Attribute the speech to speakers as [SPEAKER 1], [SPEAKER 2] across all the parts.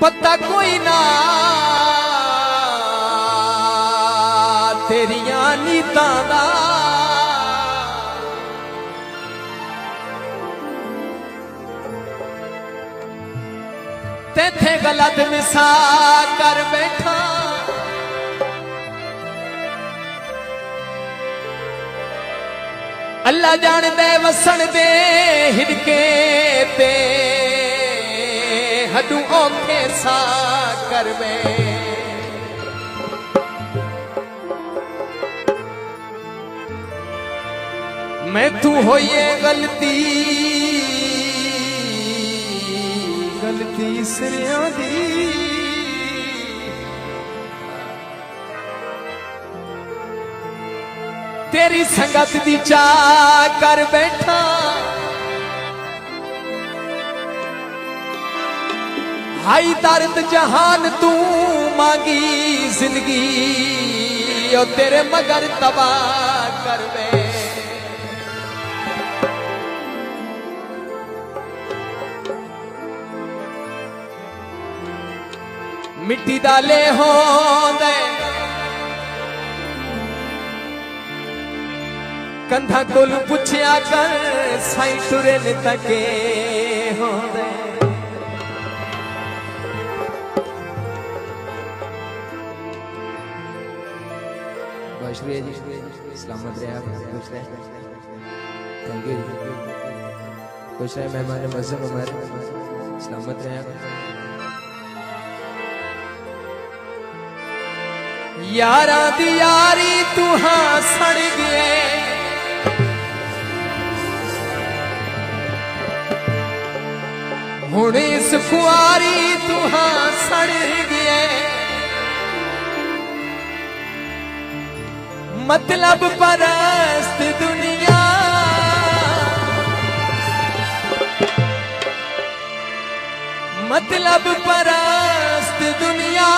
[SPEAKER 1] पता कोई ना तेरिया नीतां दा तेथे गलत मिसा कर बैठा अल्लाह जान दे वसन दे हिड़के ते हदू औखे सा कर मैं तू होइए गलती गलती सिरियां दी तेरी संगत दी चा कर बैठा हाई दर्द जहान तू मांगी जिंदगी ओ तेरे मगर तबाह कर वे मिट्टी डाले हो दे कंधा कोल पुछया कर साई टुरे ने तके हो दे शुक्रिया जी सलामत रहे आप खुश रहे थैंक यू खुश रहे मेहमान मज़हब हमारे सलामत रहे आप यारा दी यारी तू हाँ सड़ गए हुणे इस खुआरी तू हाँ सड़ गए मतलब परस्त दुनिया मतलब परस्त दुनिया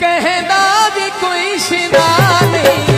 [SPEAKER 1] कहना भी कोई शिना नहीं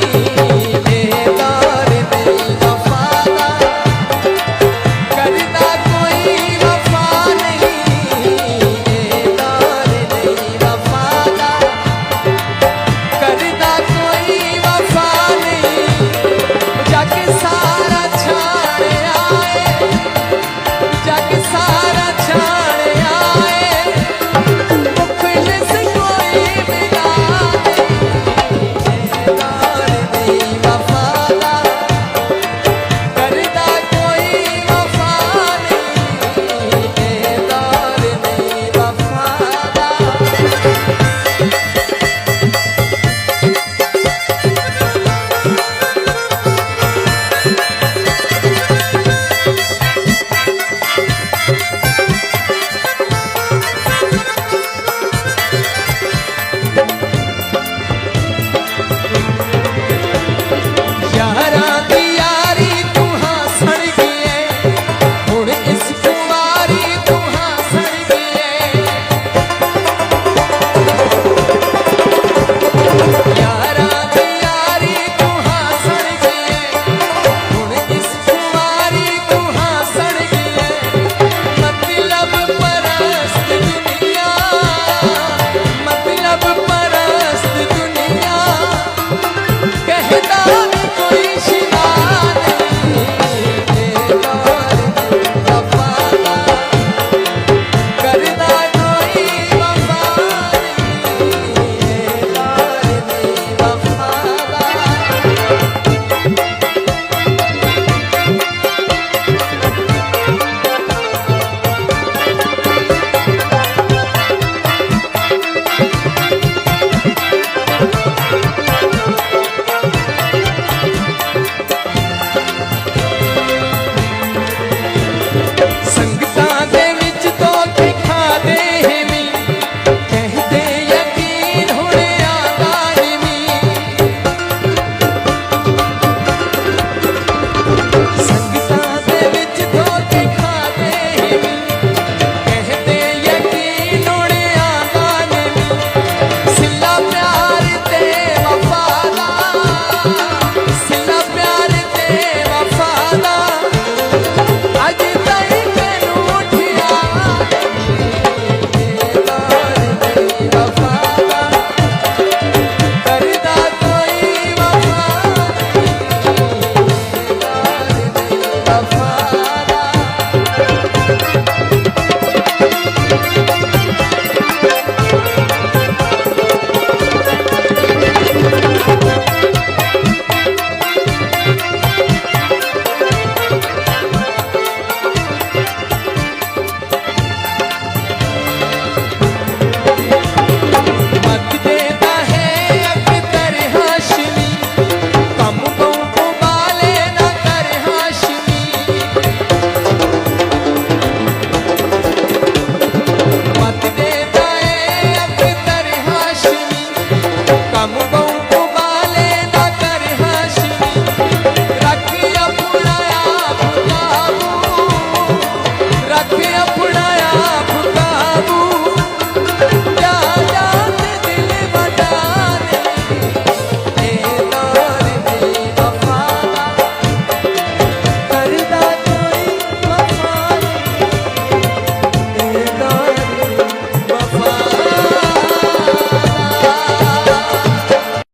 [SPEAKER 1] यारा